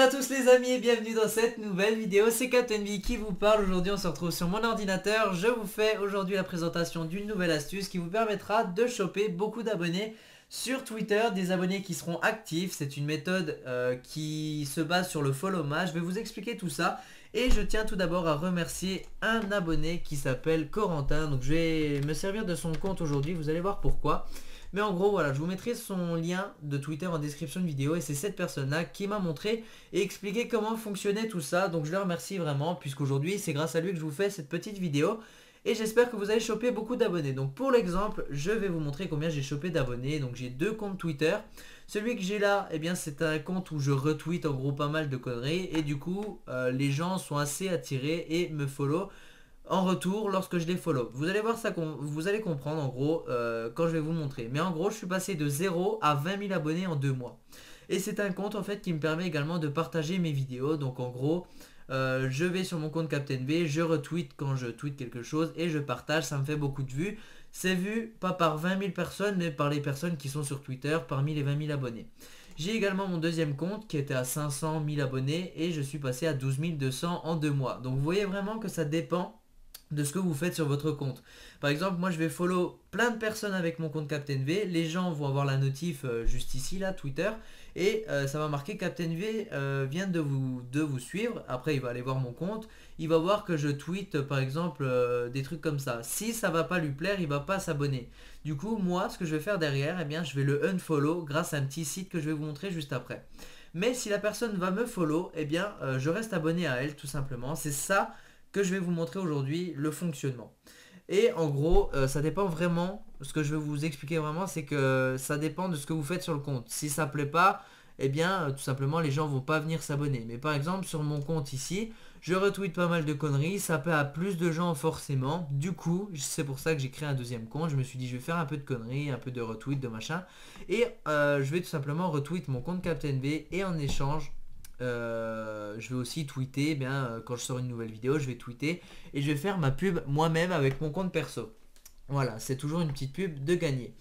à tous les amis et bienvenue dans cette nouvelle vidéo, c'est CaptainV qui vous parle. Aujourd'hui on se retrouve sur mon ordinateur. Je vous fais aujourd'hui la présentation d'une nouvelle astuce qui vous permettra de choper beaucoup d'abonnés sur Twitter, des abonnés qui seront actifs. C'est une méthode qui se base sur le follow match. Je vais vous expliquer tout ça et je tiens tout d'abord à remercier un abonné qui s'appelle Corentin. Donc je vais me servir de son compte aujourd'hui, vous allez voir pourquoi. Mais en gros voilà, je vous mettrai son lien de Twitter en description de vidéo et c'est cette personne là qui m'a montré et expliqué comment fonctionnait tout ça. Donc je le remercie vraiment puisqu'aujourd'hui c'est grâce à lui que je vous fais cette petite vidéo. Et j'espère que vous allez choper beaucoup d'abonnés. Donc pour l'exemple, je vais vous montrer combien j'ai chopé d'abonnés. Donc j'ai deux comptes Twitter. Celui que j'ai là, eh bien c'est un compte où je retweet en gros pas mal de conneries. Et du coup, les gens sont assez attirés et me follow en retour lorsque je les follow. Vous allez voir ça, vous allez comprendre en gros quand je vais vous montrer. Mais en gros, je suis passé de 0 à 20 000 abonnés en 2 mois. Et c'est un compte en fait qui me permet également de partager mes vidéos. Donc en gros... je vais sur mon compte CaptainV, je retweet quand je tweete quelque chose et je partage, ça me fait beaucoup de vues. C'est vu pas par 20 000 personnes mais par les personnes qui sont sur Twitter parmi les 20 000 abonnés. J'ai également mon deuxième compte qui était à 500 000 abonnés et je suis passé à 12 200 en 2 mois. Donc vous voyez vraiment que ça dépend de ce que vous faites sur votre compte. Par exemple, moi je vais follow plein de personnes avec mon compte CaptainV. Les gens vont avoir la notif juste ici, là, Twitter. Et ça va marquer CaptainV vient de vous suivre. Après, il va aller voir mon compte. Il va voir que je tweete, par exemple, des trucs comme ça. Si ça va pas lui plaire, il va pas s'abonner. Du coup, moi, ce que je vais faire derrière, eh bien, je vais le unfollow grâce à un petit site que je vais vous montrer juste après. Mais si la personne va me follow, eh bien, je reste abonné à elle, tout simplement. C'est ça que je vais vous montrer aujourd'hui, le fonctionnement. Et en gros, ça dépend vraiment, ce que je vais vous expliquer vraiment, c'est que ça dépend de ce que vous faites sur le compte. Si ça plaît pas, eh bien, tout simplement, les gens vont pas venir s'abonner. Mais par exemple, sur mon compte ici, je retweet pas mal de conneries, ça plaît à plus de gens forcément. Du coup, c'est pour ça que j'ai créé un deuxième compte. Je me suis dit, je vais faire un peu de conneries, un peu de retweet, de machin. Et je vais tout simplement retweet mon compte CaptainV et en échange, je vais aussi tweeter, eh bien, quand je sors une nouvelle vidéo, je vais tweeter et je vais faire ma pub moi-même avec mon compte perso. Voilà, c'est toujours une petite pub de gagner.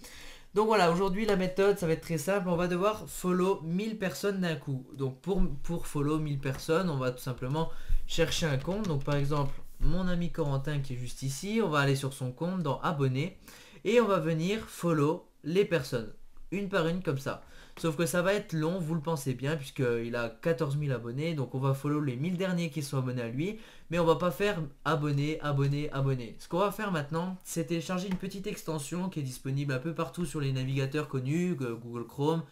Donc voilà, aujourd'hui la méthode, ça va être très simple. On va devoir follow 1000 personnes d'un coup. Donc pour follow 1000 personnes, on va tout simplement chercher un compte. Donc par exemple, mon ami Corentin qui est juste ici, on va aller sur son compte dans abonnés et on va venir follow les personnes, une par une comme ça. Sauf que ça va être long, vous le pensez bien, puisqu'il a 14 000 abonnés. Donc on va follow les 1000 derniers qui sont abonnés à lui. Mais on va pas faire abonné, abonné, abonné. Ce qu'on va faire maintenant, c'est télécharger une petite extension qui est disponible un peu partout sur les navigateurs connus, Google Chrome,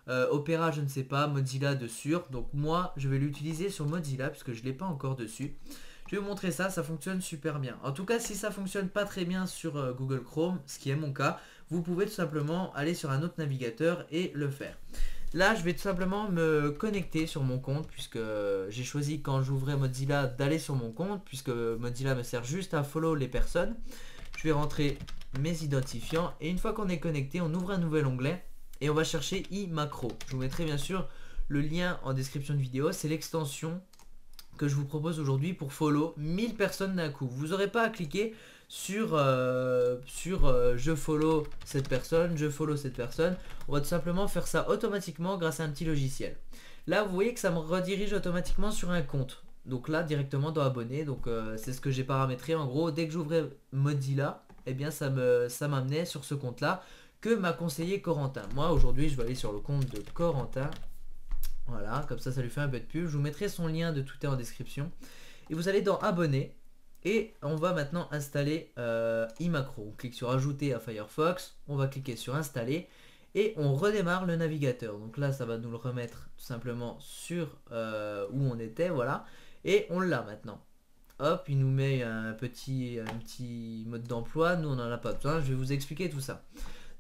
Opera, je ne sais pas, Mozilla dessus. Donc moi, je vais l'utiliser sur Mozilla, puisque je ne l'ai pas encore dessus. Je vais vous montrer ça, ça fonctionne super bien. En tout cas, si ça fonctionne pas très bien sur Google Chrome, ce qui est mon cas, vous pouvez tout simplement aller sur un autre navigateur et le faire. Là, je vais tout simplement me connecter sur mon compte puisque j'ai choisi quand j'ouvrais Mozilla d'aller sur mon compte puisque Mozilla me sert juste à follow les personnes. Je vais rentrer mes identifiants et une fois qu'on est connecté, on ouvre un nouvel onglet et on va chercher iMacro. Je vous mettrai bien sûr le lien en description de vidéo, c'est l'extension que je vous propose aujourd'hui pour follow 1000 personnes d'un coup. Vous n'aurez pas à cliquer sur je follow cette personne, je follow cette personne. On va tout simplement faire ça automatiquement grâce à un petit logiciel. Là, vous voyez que ça me redirige automatiquement sur un compte. Donc là, directement dans abonné. Donc c'est ce que j'ai paramétré. En gros, dès que j'ouvrais Mozilla, eh bien ça m'amenait sur ce compte-là que m'a conseillé Corentin. Moi, aujourd'hui, je vais aller sur le compte de Corentin. Voilà, comme ça lui fait un peu de pub. Je vous mettrai son lien de Twitter en description. Et vous allez dans abonner. Et on va maintenant installer iMacro. On clique sur ajouter à Firefox. On va cliquer sur installer. Et on redémarre le navigateur. Donc là, ça va nous le remettre tout simplement sur où on était. Voilà. Et on l'a maintenant. Hop, il nous met un petit mode d'emploi. Nous, on n'en a pas besoin. Je vais vous expliquer tout ça.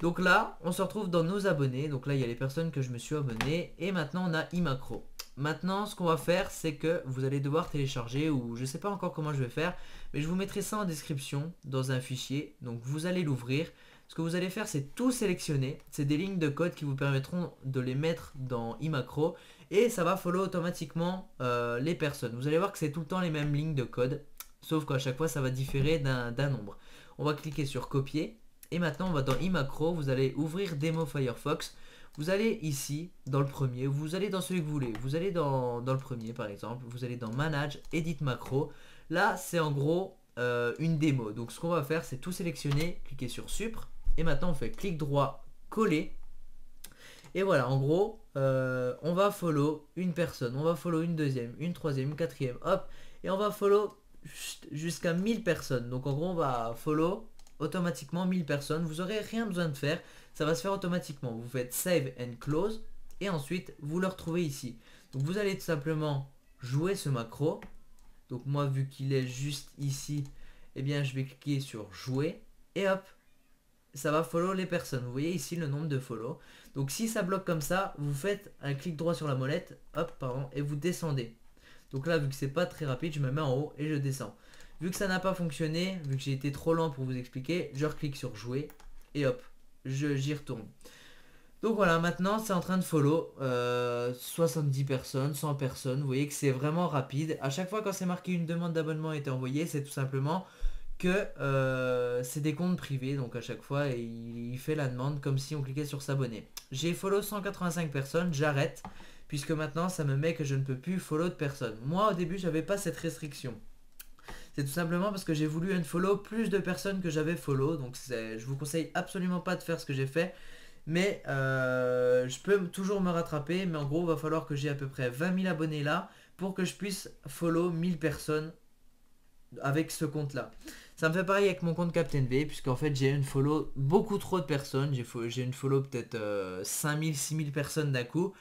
Donc là, on se retrouve dans nos abonnés. Donc là, il y a les personnes que je me suis abonné. Et maintenant, on a iMacro. Maintenant, ce qu'on va faire, c'est que vous allez devoir télécharger, ou je ne sais pas encore comment je vais faire, mais je vous mettrai ça en description dans un fichier. Donc vous allez l'ouvrir. Ce que vous allez faire, c'est tout sélectionner. C'est des lignes de code qui vous permettront de les mettre dans iMacro. Et ça va follow automatiquement les personnes. Vous allez voir que c'est tout le temps les mêmes lignes de code. Sauf qu'à chaque fois, ça va différer d'un nombre. On va cliquer sur copier. Et maintenant, on va dans iMacro. Vous allez ouvrir Démo Firefox. Vous allez ici, dans le premier, vous allez dans celui que vous voulez. Vous allez dans le premier par exemple, vous allez dans Manage, Edit Macro. Là, c'est en gros une démo. Donc ce qu'on va faire, c'est tout sélectionner, cliquer sur Supr. Et maintenant, on fait clic droit, coller. Et voilà, en gros, on va follow une personne, on va follow une deuxième, une troisième, une quatrième, hop. Et on va follow jusqu'à 1000 personnes. Donc en gros, on va follow automatiquement 1000 personnes. Vous n'aurez rien besoin de faire, ça va se faire automatiquement. Vous faites Save and Close et ensuite vous le retrouvez ici. Donc vous allez tout simplement jouer ce macro. Donc moi, vu qu'il est juste ici, eh bien je vais cliquer sur jouer et hop, ça va follow les personnes. Vous voyez ici le nombre de follow. Donc si ça bloque comme ça, vous faites un clic droit sur la molette, hop, pardon, et vous descendez. Donc là, vu que c'est pas très rapide, je me mets en haut et je descends. Vu que ça n'a pas fonctionné, vu que j'ai été trop lent pour vous expliquer, je reclique sur jouer et hop, j'y retourne. Donc voilà, maintenant c'est en train de follow 70 personnes, 100 personnes. Vous voyez que c'est vraiment rapide. À chaque fois quand c'est marqué une demande d'abonnement a été envoyée, c'est tout simplement que c'est des comptes privés. Donc à chaque fois, il fait la demande comme si on cliquait sur s'abonner. J'ai follow 185 personnes, j'arrête. Puisque maintenant ça me met que je ne peux plus follow de personnes. Moi au début j'avais pas cette restriction. C'est tout simplement parce que j'ai voulu unfollow plus de personnes que j'avais follow. Donc je vous conseille absolument pas de faire ce que j'ai fait. Mais je peux toujours me rattraper. Mais en gros il va falloir que j'ai à peu près 20 000 abonnés là pour que je puisse follow 1000 personnes avec ce compte là. Ça me fait pareil avec mon compte Captain V, puisqu'en fait j'ai une follow beaucoup trop de personnes. J'ai une follow peut-être 5000, 6000 personnes d'un coup.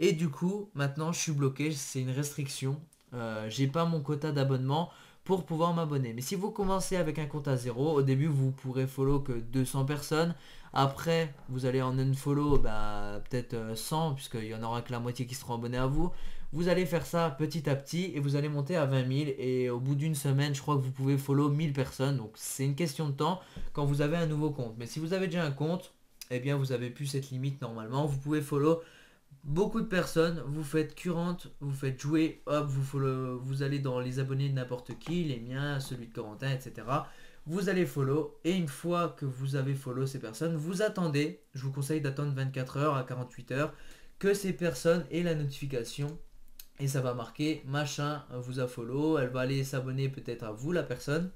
Et du coup, maintenant je suis bloqué, c'est une restriction. J'ai pas mon quota d'abonnement pour pouvoir m'abonner. Mais si vous commencez avec un compte à zéro, au début vous pourrez follow que 200 personnes. Après, vous allez en unfollow peut-être 100, puisqu'il y en aura que la moitié qui seront abonnés à vous. Vous allez faire ça petit à petit et vous allez monter à 20 000. Et au bout d'une semaine, je crois que vous pouvez follow 1000 personnes. Donc c'est une question de temps quand vous avez un nouveau compte. Mais si vous avez déjà un compte, eh bien vous avez plus cette limite normalement. Vous pouvez follow beaucoup de personnes, vous faites current, vous faites jouer, hop, vous allez dans les abonnés de n'importe qui, les miens, celui de Corentin, etc. Vous allez follow et une fois que vous avez follow ces personnes, vous attendez, je vous conseille d'attendre 24 heures à 48 heures, que ces personnes aient la notification et ça va marquer machin vous a follow, elle va aller s'abonner peut-être à vous la personne,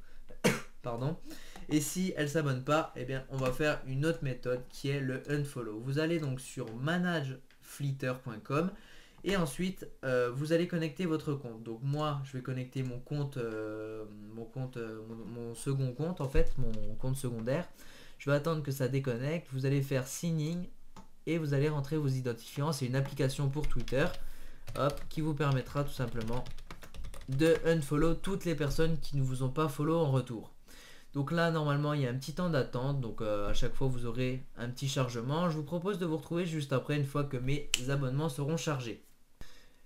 pardon. Et si elle s'abonne pas, eh bien on va faire une autre méthode qui est le unfollow. Vous allez donc sur manageflitter.com et ensuite vous allez connecter votre compte. Donc moi je vais connecter mon compte, mon second compte en fait, mon compte secondaire. Je vais attendre que ça déconnecte. Vous allez faire signing et vous allez rentrer vos identifiants. C'est une application pour Twitter, hop, qui vous permettra tout simplement de unfollow toutes les personnes qui ne vous ont pas follow en retour. Donc là normalement il y a un petit temps d'attente, donc à chaque fois vous aurez un petit chargement. Je vous propose de vous retrouver juste après une fois que mes abonnements seront chargés.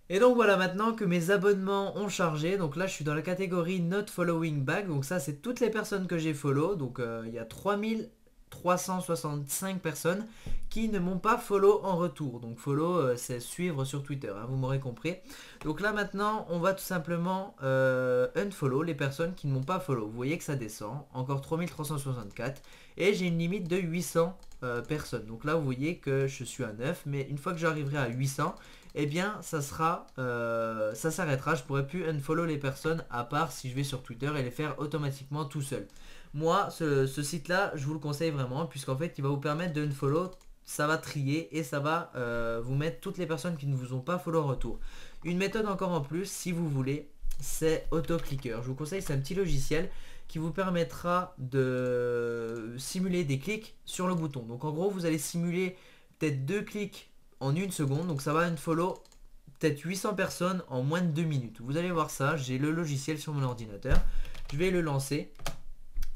Et donc voilà, maintenant que mes abonnements ont chargé, donc là je suis dans la catégorie Not Following Back, donc ça c'est toutes les personnes que j'ai follow, donc il y a 3365 personnes qui ne m'ont pas follow en retour. Donc follow c'est suivre sur Twitter, hein, vous m'aurez compris. Donc là maintenant on va tout simplement unfollow les personnes qui ne m'ont pas follow. Vous voyez que ça descend, encore 3364 et j'ai une limite de 800 personnes. Donc là vous voyez que je suis à 9, mais une fois que j'arriverai à 800, eh bien ça s'arrêtera. Je pourrai plus unfollow les personnes à part si je vais sur Twitter et les faire automatiquement tout seul. Moi ce site là je vous le conseille vraiment, puisqu'en fait il va vous permettre de unfollow, ça va trier et ça va vous mettre toutes les personnes qui ne vous ont pas follow en retour. Une méthode encore en plus si vous voulez, c'est AutoClicker. Je vous conseille, c'est un petit logiciel qui vous permettra de simuler des clics sur le bouton. Donc en gros vous allez simuler peut-être 2 clics en 1 seconde, donc ça va unfollow peut-être 800 personnes en moins de 2 minutes. Vous allez voir ça, j'ai le logiciel sur mon ordinateur, je vais le lancer.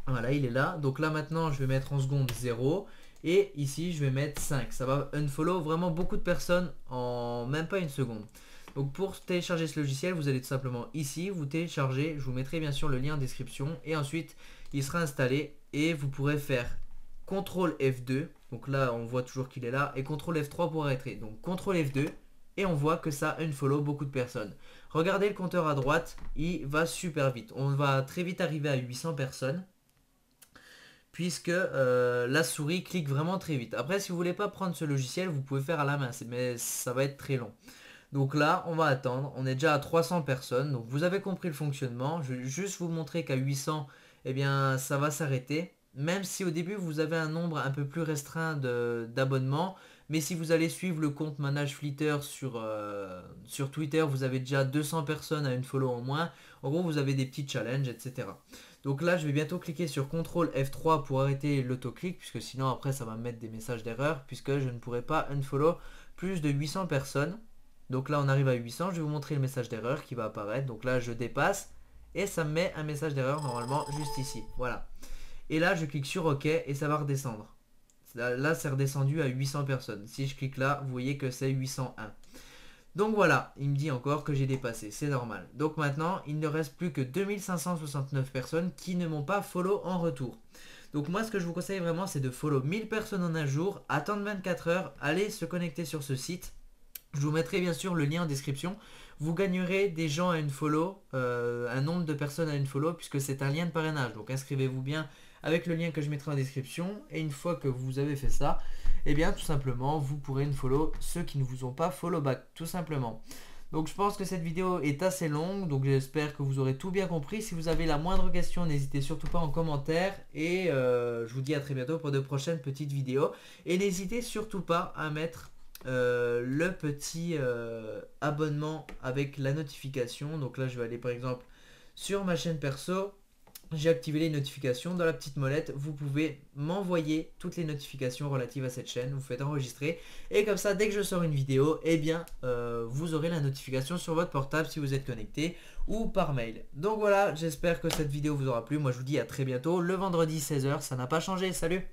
Voilà, il est là. Donc là maintenant je vais mettre en seconde 0 et ici je vais mettre 5. Ça va unfollow vraiment beaucoup de personnes en même pas 1 seconde. Donc pour télécharger ce logiciel, vous allez tout simplement ici, vous téléchargez, je vous mettrai bien sûr le lien en description et ensuite il sera installé et vous pourrez faire CTRL F2, donc là on voit toujours qu'il est là, et CTRL F3 pour arrêter. Donc CTRL F2 et on voit que ça unfollow beaucoup de personnes. Regardez le compteur à droite, il va super vite. On va très vite arriver à 800 personnes. puisque la souris clique vraiment très vite. Après, si vous voulez pas prendre ce logiciel, vous pouvez faire à la main, mais ça va être très long. Donc là, on va attendre. On est déjà à 300 personnes. Donc vous avez compris le fonctionnement. Je vais juste vous montrer qu'à 800, eh bien, ça va s'arrêter. Même si au début, vous avez un nombre un peu plus restreint d'abonnements. Mais si vous allez suivre le compte Manage Flitter sur Twitter, vous avez déjà 200 personnes à une follow en moins. En gros, vous avez des petits challenges, etc. Donc là, je vais bientôt cliquer sur CTRL F3 pour arrêter l'autoclic, puisque sinon après, ça va me mettre des messages d'erreur, puisque je ne pourrai pas unfollow plus de 800 personnes. Donc là, on arrive à 800. Je vais vous montrer le message d'erreur qui va apparaître. Donc là, je dépasse et ça me met un message d'erreur normalement juste ici. Voilà. Et là, je clique sur OK et ça va redescendre. Là, c'est redescendu à 800 personnes. Si je clique là, vous voyez que c'est 801. Donc voilà, il me dit encore que j'ai dépassé, c'est normal. Donc maintenant, il ne reste plus que 2569 personnes qui ne m'ont pas follow en retour. Donc moi, ce que je vous conseille vraiment, c'est de follow 1000 personnes en un jour, attendre 24 heures, aller se connecter sur ce site. Je vous mettrai bien sûr le lien en description. Vous gagnerez des gens à une follow, un nombre de personnes à une follow, puisque c'est un lien de parrainage. Donc inscrivez-vous bien avec le lien que je mettrai en description. Et une fois que vous avez fait ça, eh bien tout simplement, vous pourrez une follow ceux qui ne vous ont pas follow back, tout simplement. Donc je pense que cette vidéo est assez longue, donc j'espère que vous aurez tout bien compris. Si vous avez la moindre question, n'hésitez surtout pas en commentaire. Et je vous dis à très bientôt pour de prochaines petites vidéos. Et n'hésitez surtout pas à mettre le petit abonnement avec la notification. Donc là je vais aller par exemple sur ma chaîne perso, j'ai activé les notifications. Dans la petite molette, vous pouvez m'envoyer toutes les notifications relatives à cette chaîne. Vous faites enregistrer et comme ça, dès que je sors une vidéo, eh bien vous aurez la notification sur votre portable si vous êtes connecté ou par mail. Donc voilà, j'espère que cette vidéo vous aura plu. Moi je vous dis à très bientôt le vendredi 16 h, ça n'a pas changé. Salut!